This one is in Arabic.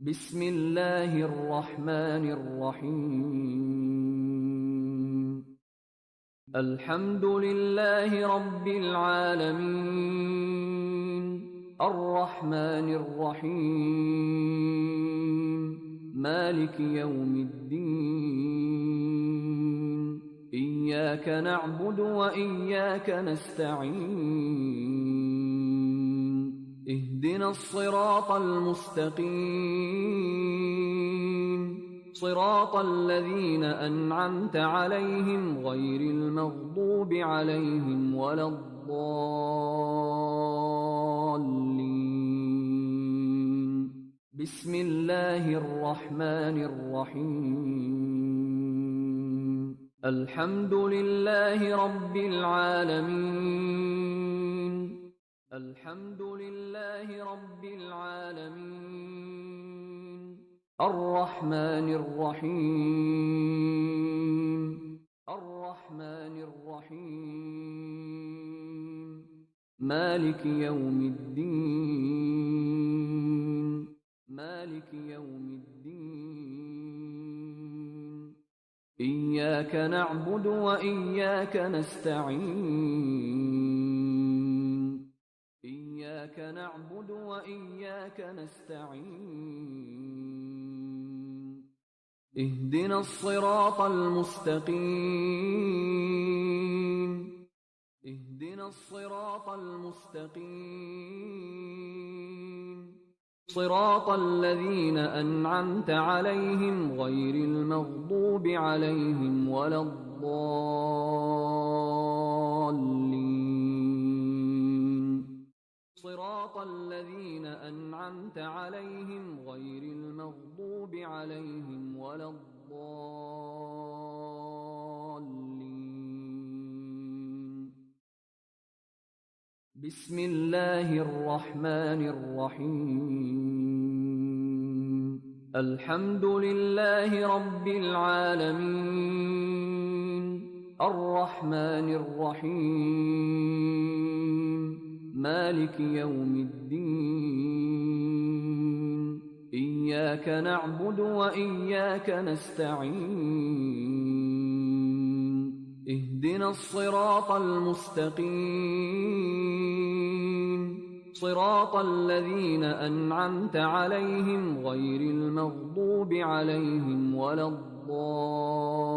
بسم الله الرحمن الرحيم. الحمد لله رب العالمين، الرحمن الرحيم، مالك يوم الدين. إياك نعبد وإياك نستعين، اهدنا الصراط المستقيم، صراط الذين أنعمت عليهم غير المغضوب عليهم ولا الضالين. بسم الله الرحمن الرحيم. الحمد لله رب العالمين، الحمد لله رب العالمين، الرحمن الرحيم، الرحمن الرحيم، مالك يوم الدين، مالك يوم الدين. إياك نعبد وإياك نستعين، إياك نعبد وإياك نستعين، اهدنا الصراط المستقيم، اهدنا الصراط المستقيم، صراط الذين أنعمت عليهم غير المغضوب عليهم ولا الضالين. صراط الذين أنعمت عليهم غير المغضوب عليهم ولا الضالين. بسم الله الرحمن الرحيم. الحمد لله رب العالمين، الرحمن الرحيم، مالك يوم الدين. إياك نعبد وإياك نستعين، اهدنا الصراط المستقيم، صراط الذين أنعمت عليهم غير المغضوب عليهم ولا الضالين.